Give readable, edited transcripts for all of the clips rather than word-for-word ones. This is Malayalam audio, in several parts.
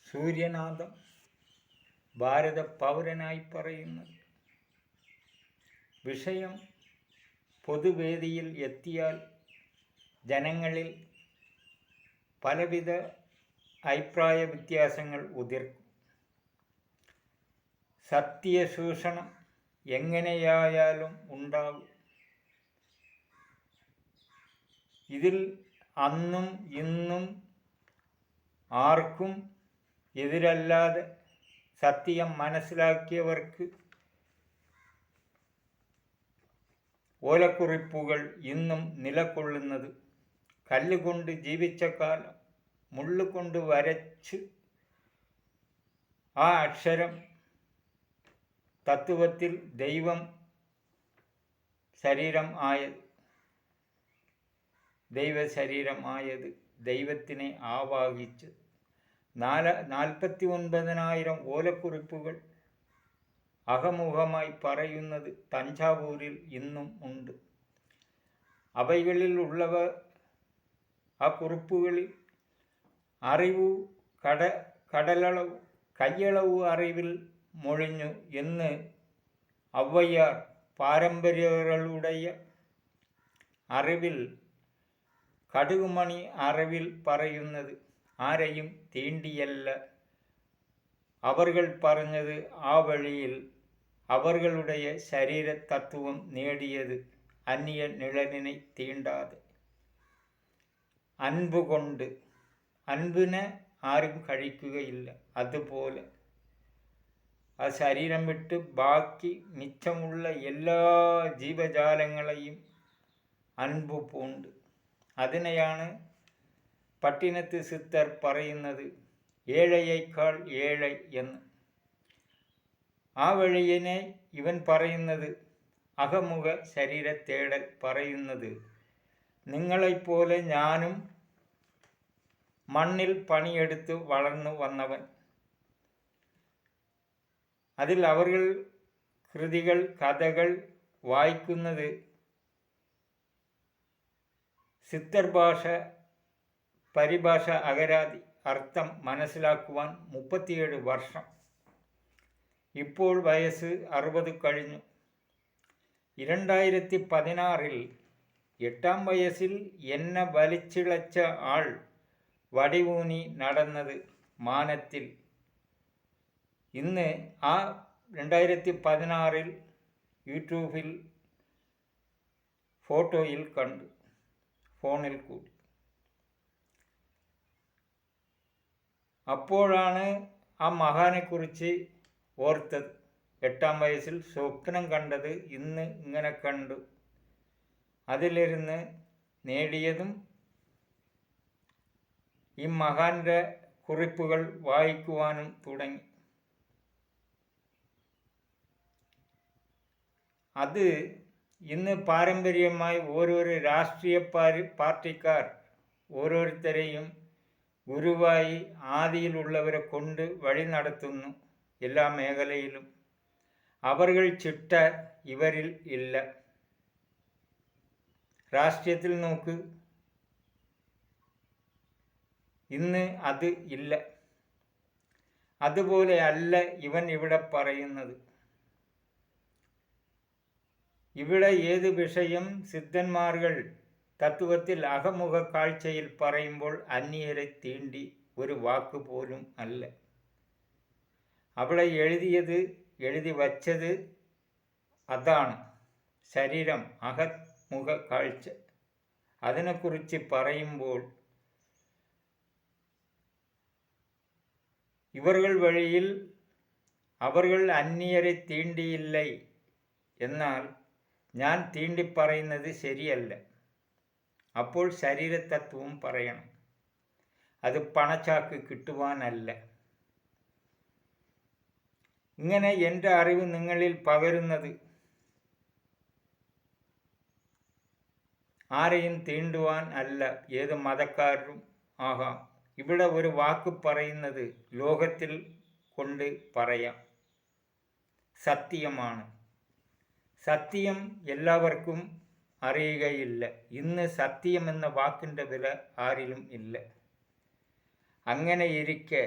സൂര്യനാഥം ഭാരത പൗരനായി പറയുന്നത്. വിഷയം പൊതുവേദിയിൽ എത്തിയാൽ ജനങ്ങളിൽ പലവിധ അഭിപ്രായ വ്യത്യാസങ്ങൾ ഉതിർക്കും. സത്യശൂഷണം എങ്ങനെയായാലും ഉണ്ടാകും. ഇതിൽ അന്നും ഇന്നും ആർക്കും എതിരല്ലാതെ സത്യം മനസ്സിലാക്കിയവർക്ക് ഓലക്കുറിപ്പുകൾ ഇന്നും നിലകൊള്ളുന്നത്. കല്ലുകൊണ്ട് ജീവിച്ച കാലം മുള്ളുകൊണ്ട് വരച്ച് ആ അക്ഷരം തത്വത്തിൽ ദൈവം ശരീരം ആയത് ദൈവത്തിനെ ആവാഹിച്ച് 49,000 ഓലക്കുറിപ്പുകൾ അഹമുഖമായി പറയുന്നത് തഞ്ചാവൂരിൽ ഇന്നും ഉണ്ട്. അവകളിൽ ഉള്ളവ ആ കുറിപ്പുകളിൽ അറിവു കടലളവ് കയ്യളവ് അറിവിൽ മൊഴിഞ്ഞു എന്ന് ഔവ്വയ്യാർ പാരമ്പര്യങ്ങളുടെ അറിവിൽ കടുകുമണി അറിവിൽ പറയുന്നത് ആരെയും തീണ്ടിയല്ല. അവർകൾ പറഞ്ഞത് ആ വഴിയിൽ അവர்களுടെ ശരീരതത്വം നേടിയത് അന്യ നിഴലിനെ തീണ്ടാതെ അൻപുകൊണ്ട്. അൻപിനെ ആരും കഴിക്കുകയില്ല. അതുപോലെ ആ ശരീരം വിട്ട് ബാക്കി മിച്ചമുള്ള എല്ലാ ജീവജാലങ്ങളെയും അൻപു പൂണ്ട്. അതിനെയാണ് പട്ടിനത്ത് സിദ്ധർ പറയുന്നത് ഏഴയേക്കാൾ ഏഴ് എന്ന്. ആ വഴിയിനെ ഇവൻ പറയുന്നത് അഹമുഖ ശരീരത്തേടൽ പറയുന്നത് നിങ്ങളെപ്പോലെ ഞാനും മണ്ണിൽ പണിയെടുത്ത് വളർന്നു വന്നവൻ. അതിൽ അവർ കൃതികൾ കഥകൾ വായിക്കുന്നത് സിദ്ധർ ഭാഷ പരിഭാഷ അകരാതി അർത്ഥം മനസ്സിലാക്കുവാൻ 37 വർഷം. ഇപ്പോൾ വയസ്സ് 60 കഴിഞ്ഞു. 2016 8-ാം വയസ്സിൽ എന്നെ വലിച്ചിളച്ച ആൾ വടിവൂന്നി നടന്നത് മാനത്തിൽ. ഇന്ന് ആ 2016 യൂട്യൂബിൽ ഫോട്ടോയിൽ കണ്ടു, ഫോണിൽ കൂടി. അപ്പോഴാണ് ആ മഹാനെക്കുറിച്ച് ഓർത്തത്. 8-ാം വയസ്സിൽ സ്വപ്നം കണ്ടത് ഇന്ന് ഇങ്ങനെ കണ്ടു. അതിലിരുന്ന് നേടിയതും ഈ മഹാന്റെ കുറിപ്പുകൾ വായിക്കുവാനും തുടങ്ങി. അത് ഇന്ന് പാരമ്പര്യമായി ഓരോരോ രാഷ്ട്രീയ പാർട്ടിക്കാർ ഓരോരുത്തരെയും ഗുരുവായി ആദിയിലുള്ളവരെ കൊണ്ട് വഴി നടത്തുന്നു. എല്ലാ മേഖലയിലും അവർകൾ ചിട്ട ഇവരിൽ ഇല്ല. രാഷ്ട്രീയത്തിൽ നോക്ക്, ഇന്ന് അത് ഇല്ല. അതുപോലെ അല്ല ഇവൻ ഇവിടെ പറയുന്നത്. ഇവിടെ ഏത് വിഷയം സിദ്ധന്മാർകൾ തത്വത്തിൽ അഹമുഖ കാഴ്ചയിൽ പറയുമ്പോൾ അന്യരെ തീണ്ടി ഒരു വാക്ക് പോലും അല്ല. അവിടെ എഴുതി വച്ചത് അതാണ്. ശരീരം അഹമുഖ കാഴ്ച. അതിനെക്കുറിച്ച് പറയുമ്പോൾ ഇവർകൾ വഴിയിൽ അവർകൾ അന്യരെ തീണ്ടിയില്ലേ. എന്നാൽ ഞാൻ തീണ്ടിപ്പറയുന്നത് ശരിയല്ല. അപ്പോൾ ശരീരതത്വവും പറയണം. അത് പണച്ചാക്ക് കിട്ടുവാനല്ല. ഇങ്ങനെ എൻ്റെ അറിവ് നിങ്ങളിൽ പകരുന്നത് ആരെയും തീണ്ടുവാൻ അല്ല. ഏത് മതക്കാരും ആകാം. ഇവിടെ ഒരു വാക്ക് പറയുന്നത് ലോകത്തിൽ കൊണ്ട് പറയാം. സത്യമാണ്. സത്യം എല്ലാവർക്കും അറിയുകയില്ല. ഇന്ന് സത്യം എന്ന വാക്കിൻ്റെ വില ആരിലും ഇല്ല. അങ്ങനെ ഇരിക്കെ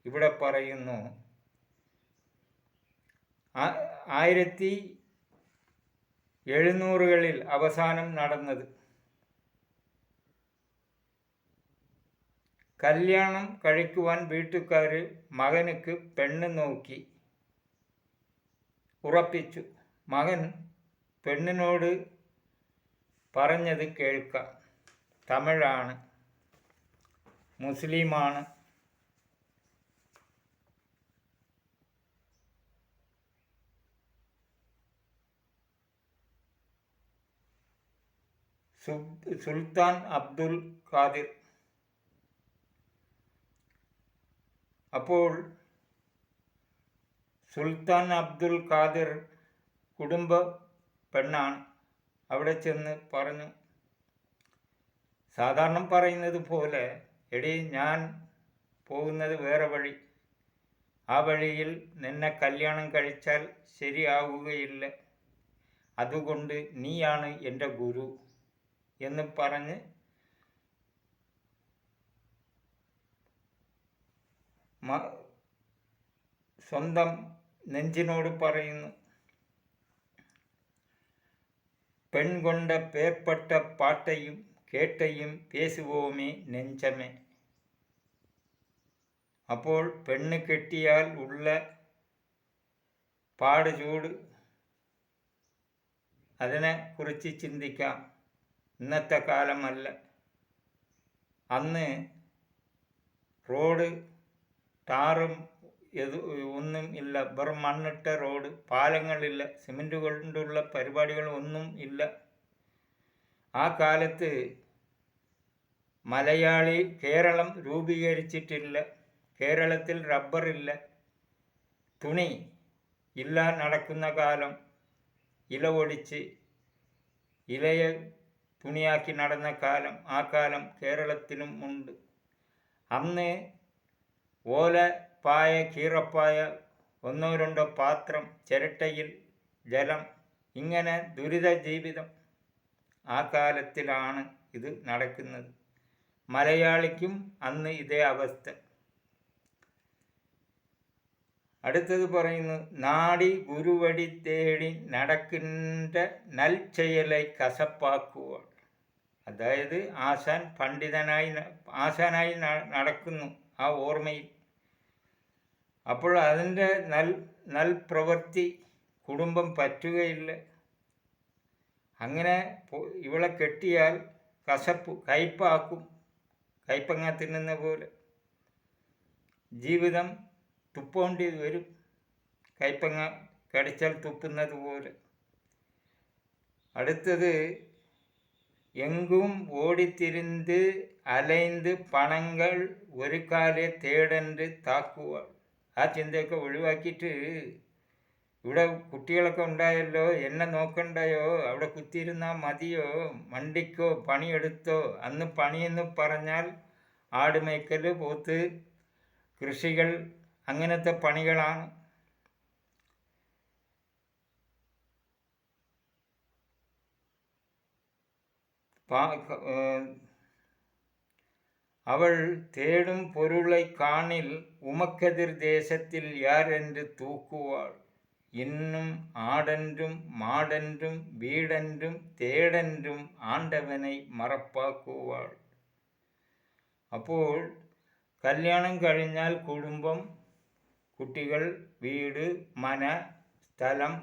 ഇവിടെ പറയുന്നു 1700-കളിൽ അവസാനം നടന്നത്. കല്യാണം കഴിക്കുവാൻ വീട്ടുകാർ മകനുക്ക് പെണ്ണ് നോക്കി ഉറപ്പിച്ചു. മകൻ പെണ്ണിനോട് പറഞ്ഞത് കേൾക്കാം. തമിഴാണ്, മുസ്ലിമാണ്. സുൽത്താൻ അബ്ദുൽ ഖാദിർ. അപ്പോൾ സുൽത്താൻ അബ്ദുൽ ഖാദിർ കുടുംബ പെണ്ണാണ്. അവിടെ ചെന്ന് പറഞ്ഞു, സാധാരണ പറയുന്നത് പോലെ, എടി ഞാൻ പോകുന്നത് വേറെ വഴി, ആ വഴിയിൽ നിന്നെ കല്യാണം കഴിച്ചാൽ ശരിയാവുകയില്ല, അതുകൊണ്ട് നീയാണ് എൻ്റെ ഗുരു എന്ന് പറഞ്ഞ് സ്വന്തം നെഞ്ചിനോട് പറയുന്നു. பெண் கொண்ட பேர்பட்ட பாட்டையும் கேட்டையும் பேசுவோமே നെഞ്ചമേ. അപ്പോൾ പെണ്ണ് കെട്ടിയാൽ ഉള്ള പാട് ചൂട് അതിനെ കുറിച്ച് ചിന്തിക്കാം. ഇന്നത്തെ കാലമല്ല. അന്ന് റോഡ് ടാറും ഒന്നും ഇല്ല, വെറും മണ്ണിട്ട റോഡ്, പാലങ്ങളില്ല, സിമെൻ്റ് കൊണ്ടുള്ള പരിപാടികൾ ഒന്നും ഇല്ല. ആ കാലത്ത് കേരളം രൂപീകരിച്ചിട്ടില്ല. കേരളത്തിൽ റബ്ബറില്ല, തുണി ഇല്ല, നടക്കുന്ന കാലം, ഇല ഒടിച്ച് ഇലയെ തുണിയാക്കി നടന്ന കാലം. ആ കാലം കേരളത്തിലും ഉണ്ട്. അന്ന് ഓലപ്പായ, കീറപ്പായ, 1-2 പാത്രം, ചിരട്ടയിൽ ജലം, ഇങ്ങനെ ദുരിത ജീവിതം. ആ കാലത്തിലാണ് ഇത് നടക്കുന്നത്. മലയാളിക്കും അന്ന് ഇതേ അവസ്ഥ. അടുത്തത് പറയുന്നു, നാടി ഗുരുവടി തേടി നടക്കിன்ற നൽചെയலை കസപ്പാക്കുവാൾ. അതായത് ആശാനായി നടക്കുന്നു ആ ഓർമ്മയിൽ. അപ്പോൾ അതിൻ്റെ പ്രവൃത്തി കുടുംബം പറ്റുകയില്ല. അങ്ങനെ ഇവളെ കെട്ടിയാൽ കയ്പാക്കും, കയ്പങ്ങ തിന്നുന്ന പോലെ ജീവിതം തുപ്പേണ്ടി വരും, കയ്പങ്ങ കടിച്ചാൽ തുപ്പുന്നത് പോലെ. അടുത്തത്, എങ്കും ഓടിത്തിരിந்து അലൈந்து പണങ്ങൾ ഒരു കാലെ തേടണ്ട് താക്കുവാൾ. ആ ചിന്തയൊക്കെ ഒഴിവാക്കിയിട്ട്, ഇവിടെ കുട്ടികളൊക്കെ ഉണ്ടായല്ലോ, എന്നെ നോക്കണ്ടായോ, അവിടെ കുത്തിയിരുന്നാൽ മതിയോ, മണ്ടിക്കോ, പണിയെടുത്തോ. അന്ന് പണിയെന്ന് പറഞ്ഞാൽ ആടുമേക്കൽ, പോത്ത്, കൃഷികൾ, അങ്ങനത്തെ പണികളാണ്. അവൾ தேடும் பொருளை காணில் உமக்கெதிர் தேசத்தில் யார் என்று தூக்குவாள். இன்னும் ஆடென்றும் மாடென்றும் വീടെன்றுം തേടെன்றுം ആണ്ടവനെ മറപ്പാക്കുവാൾ. അപ്പോൾ കല്യാണം കഴിഞ്ഞാൽ കുടുംബം, കുട്ടികൾ, വീട്, മന, സ്ഥലം,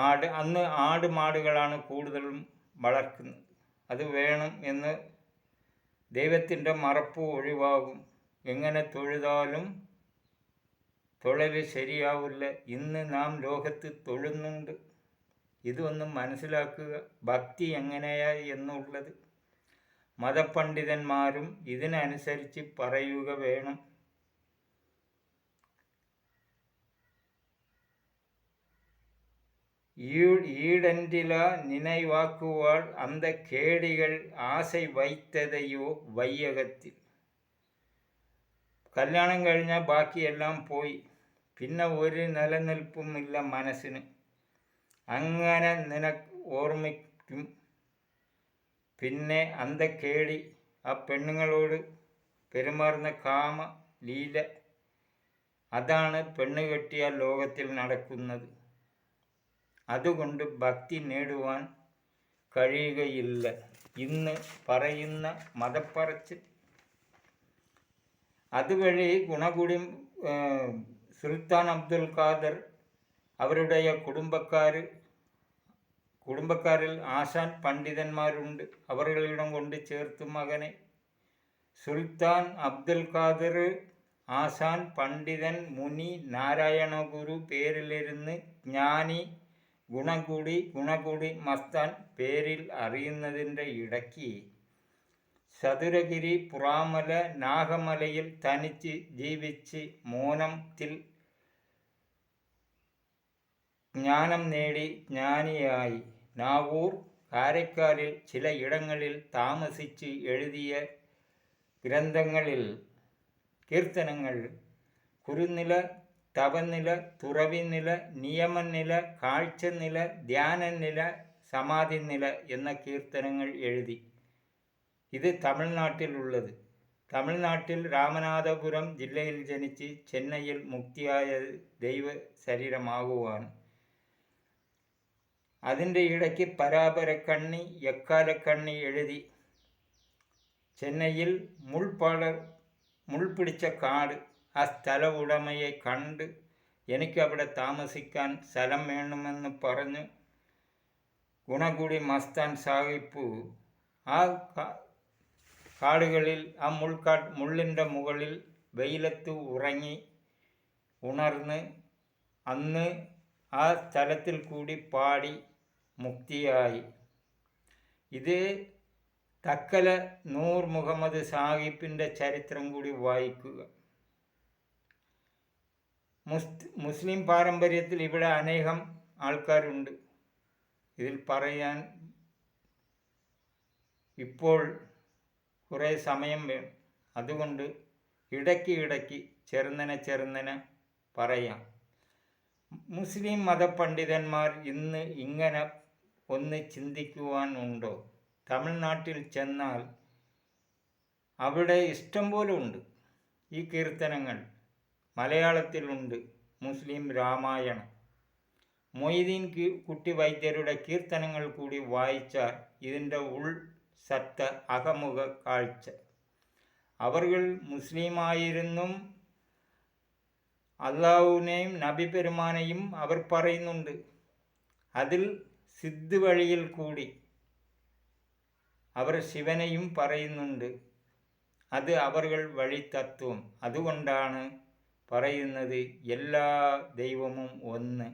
ആട്. അന്ന് ആട് മാടുകളാണ് കൂടുതലും വളർത്തുന്നത്. അത് വേണം എന്ന് ദൈവത്തിൻ്റെ മറപ്പ് ഒഴിവാകും. എങ്ങനെ തൊഴുതാലും തൊഴൽ ശരിയാവില്ല. ഇന്ന് നാം ലോകത്ത് തൊഴുന്നുണ്ട്. ഇതൊന്നും മനസ്സിലാക്കുക, ഭക്തി എങ്ങനെയായി എന്നുള്ളത്. മതപണ്ഡിതന്മാരും ഇതിനനുസരിച്ച് പറയുക വേണം. ஈடென்றில நினைவாக்குவாள் அந்த கேடிகள் ആശை வைத்ததைയോ വയ്യകത്തിൽ. കല്യാണം കഴിഞ്ഞാൽ ബാക്കിയെല്ലാം പോയി, പിന്നെ ഒരു നിലനിൽപ്പുമില്ല മനസ്സിന്. അങ്ങനെ ഓർമ്മിക്കും. പിന്നെ അന്തക്കേടി, ആ പെണ്ണുങ്ങളോട് പെരുമാറുന്ന ലീല. അതാണ് പെണ്ണ് കെട്ടിയാൽ ലോകത്തിൽ നടക്കുന്നത്. അതുകൊണ്ട് ഭക്തി നേടുവാൻ കഴിയുകയില്ല ഇന്ന് പറയുന്ന മതപ്പറച്ചിൽ. അതുവഴി സുൽത്താൻ അബ്ദുൽ ഖാദർ അവരുടെ കുടുംബക്കാരിൽ ആശാൻ പണ്ഡിതന്മാരുണ്ട്. അവர்களிடம் കൊണ്ട് ചേർത്തു മകനെ. സുൽത്താൻ അബ്ദുൽ ഖാദർ ആശാൻ പണ്ഡിതൻ മുനി നാരായണഗുരു പേരിലിരുന്ന് ജ്ഞാനി ഗുണകൂടി മസ്താൻ പേരിൽ അറിയുന്നതിൻ്റെ ഇടയ്ക്ക് ചതുരഗിരി പുറാമല നാഗമലയിൽ തനിച്ച് ജീവിച്ച് മോനത്തിൽ ജ്ഞാനം നേടി ജ്ഞാനിയായി. നാവൂർ കാരയ്ക്കാലിൽ ചില ഇടങ്ങളിൽ താമസിച്ച് എഴുതിയ ഗ്രന്ഥങ്ങളിൽ കീർത്തനങ്ങൾ കുറുനില, തപനില, തുറവിനില, നിയമനില, കാഴ്ചനില, ധ്യാനനില, സമാധിനില എന്ന കീർത്തനങ്ങൾ എഴുതി. ഇത് തമിഴ്നാട്ടിലുള്ളത്. തമിഴ്നാട്ടിൽ രാമനാഥപുരം ജില്ലയിൽ ജനിച്ച് ചെന്നൈയിൽ മുക്തിയായ ദൈവ ശരീരമാകുവാൻ. അതിൻ്റെ ഇടയ്ക്ക് പരാപരക്കണ്ണി, എക്കാലക്കണ്ണി എഴുതി. ചെന്നൈയിൽ മുൾ പിടിച്ച കാട്, ആ സ്ഥല ഉടമയെ കണ്ട് എനിക്കവിടെ താമസിക്കാൻ സ്ഥലം വേണമെന്ന് പറഞ്ഞു ഗുണകൂടി മസ്താൻ സാഹിബ് ആ കാടുകളിൽ ആ മുള്ളിൻ്റെ മുകളിൽ വെയിലത്ത് ഉറങ്ങി ഉണർന്ന് അന്ന് ആ സ്ഥലത്തിൽ കൂടി പാടി മുക്തിയായി. ഇത് തക്കല നൂർ മുഹമ്മദ് സാഹിബിൻ്റെ ചരിത്രം കൂടി വായിക്കുക. മുസ്ലിം പാരമ്പര്യത്തിൽ ഇവിടെ അനേകം ആൾക്കാരുണ്ട്. ഇതിൽ പറയാൻ ഇപ്പോൾ കുറേ സമയം വേണം. അതുകൊണ്ട് ഇടയ്ക്ക് ചെറുന്നനെ പറയാം. മുസ്ലിം മതപണ്ഡിതന്മാർ ഇന്ന് ഇങ്ങനെ ഒന്ന് ചിന്തിക്കുവാൻ ഉണ്ടോ? തമിഴ്നാട്ടിൽ ചെന്നാൽ അവിടെ ഇഷ്ടം പോലെ ഉണ്ട് ഈ കീർത്തനങ്ങൾ. മലയാളത്തിലുണ്ട് മുസ്ലിം രാമായണം. മൊയ്തീൻ കുട്ടി വൈദ്യരുടെ കീർത്തനങ്ങൾ കൂടി വായിച്ചാൽ ഇതിൻ്റെ സത്ത അകമുഖ കാഴ്ച. അവർ മുസ്ലിമായിരുന്നും അള്ളാഹുവിനെയും നബി പെരുമാനെയും അവർ പറയുന്നുണ്ട്. അതിൽ സിദ്ധ് വഴിയിൽ കൂടി അവർ ശിവനെയും പറയുന്നുണ്ട്. അത് അവർ വഴി തത്വം. അതുകൊണ്ടാണ് പറയുന്നത് എല്ലാ ദൈവവും ഒന്ന്.